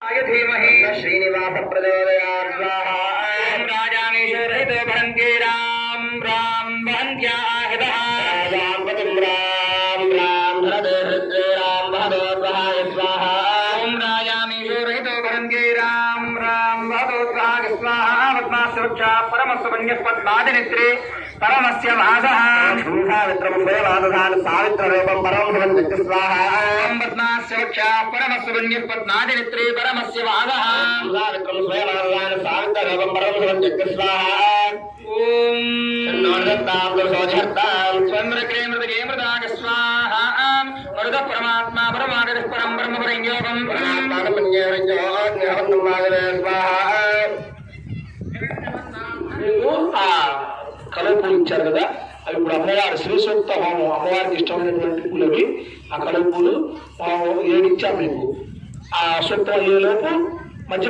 धीमहि श्रीनिवास प्रचोदयात् स्वाहा। ओम राजामीशोरहितो भरन्त्यै राम राम वहन्त्याहितः राजां पतिं राम राम धरते हृद्रे राम वहदोद्वहाय स्वाहा। ओम राजामीशोरहितो भरन्त्यै राम राम वहदोद्वहाय स्वाहा। पद्मास्यवक्षा परमस्वन्यस्पद्मादिनित्रे परमस्य वासः सावित्रमुखोलादधान सावित्ररूपं परमं भवन्ति स्वाहा। ओम पद्मास्यवक्षा परमस्वन्यस्पद्मादिनित्रे परमस्य वासः सावित्रमुखोलादधान सावित्ररूपं परमं भवन्ति स्वाहा। ओम नोर्दत्तां चन्द्रक्रेमृतकेमृताग स्वाहा। मरुद परमात्मा परमागतिः परं ब्रह्म परञ्योगं स्वाहा। కలువ పూలు ఇచ్చారు కదా, అవి ఇప్పుడు అమ్మవారి శ్రీ సూక్త హోమం, అమ్మవారికి ఇష్టమైనటువంటి పూలకి ఆ కలువ పూలు 7 ఇచ్చాము మీకు. ఆ సూక్తం అయ్యేలోపు మధ్య